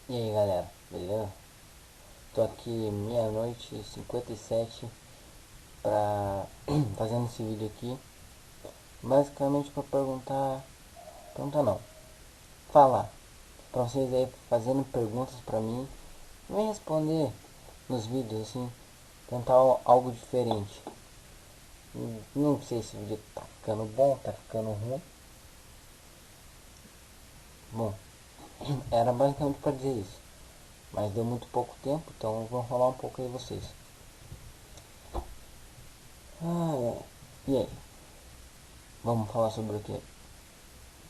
E aí galera, beleza? Tô aqui meia-noite e 57 pra fazendo esse vídeo aqui. Basicamente pra perguntar. Perguntar não. Falar. Pra vocês aí fazendo perguntas pra mim. Vem responder nos vídeos assim. Tentar algo diferente. Não sei se o vídeo tá ficando bom, tá ficando ruim. Bom, era basicamente pra dizer isso. Mas deu muito pouco tempo, então eu vou falar um pouco aí vocês. E aí? Vamos falar sobre o que?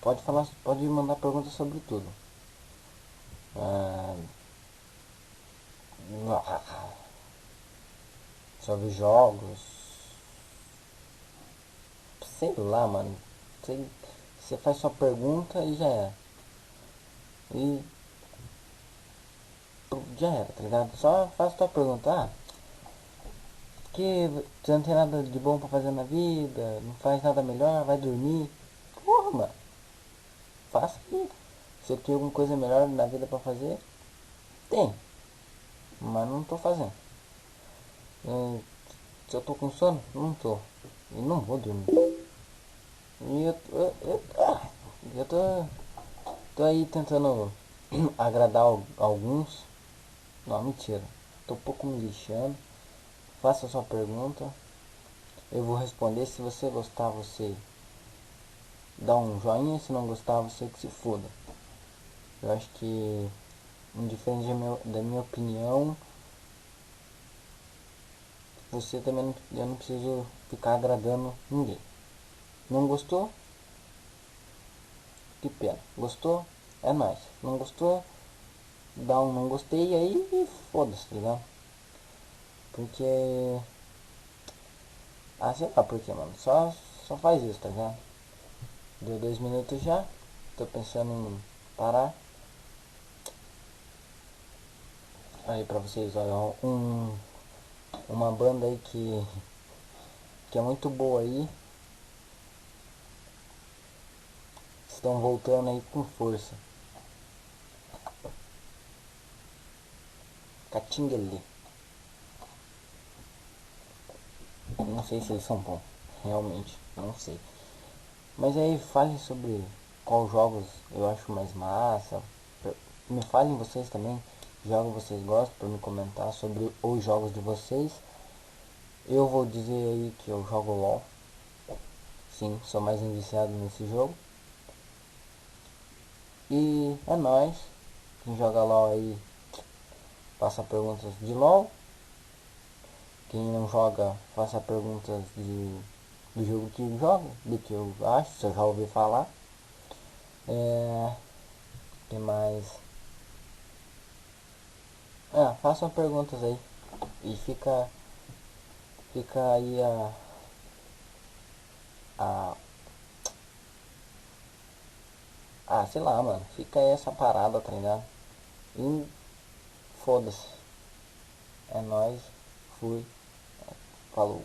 Pode falar, pode mandar perguntas sobre tudo. Ah, sobre jogos. Sei lá, mano. Você faz sua pergunta e já era. E já era, tá ligado? Só faz sua pergunta. Que você não tem nada de bom pra fazer na vida, não faz nada melhor, vai dormir. Porra, mano. Faça aí. Se eu tenho alguma coisa melhor na vida pra fazer, tem. Mas não tô fazendo. Se eu tô com sono, não tô. E não vou dormir. E eu tô aí tentando agradar alguns. Não, mentira. Tô um pouco me lixando. Faça a sua pergunta. Eu vou responder. Se você gostar, você dá um joinha. Se não gostar, você que se foda. Eu acho que, indiferente da minha opinião, você também não, eu não preciso ficar agradando ninguém. Não gostou? Que pena. Gostou? É nóis. Não gostou? Dá um não gostei aí e foda-se, tá ligado? Porque. Ah, sei lá por que, mano. Só faz isso, tá ligado? Deu 2 minutos já. Tô pensando em parar. Aí pra vocês, olha, uma banda aí que é muito boa aí. Estão voltando aí com força. Catinguele. Não sei se eles são bons. Realmente, não sei. Mas aí fale sobre qual jogos eu acho mais massa. Me falem vocês também, jogos vocês gostam, para me comentar sobre os jogos de vocês. Eu vou dizer aí que eu jogo LOL. Sim, sou mais iniciado nesse jogo. E é nóis. Quem joga LOL aí faça perguntas de LOL. Quem não joga faça perguntas do jogo que joga, do que eu acho, se eu já ouvi falar. Que mais? Façam perguntas aí. E fica aí a. Sei lá, mano. Fica aí essa parada, tá ligado? E foda-se. É nóis. Fui. Falou.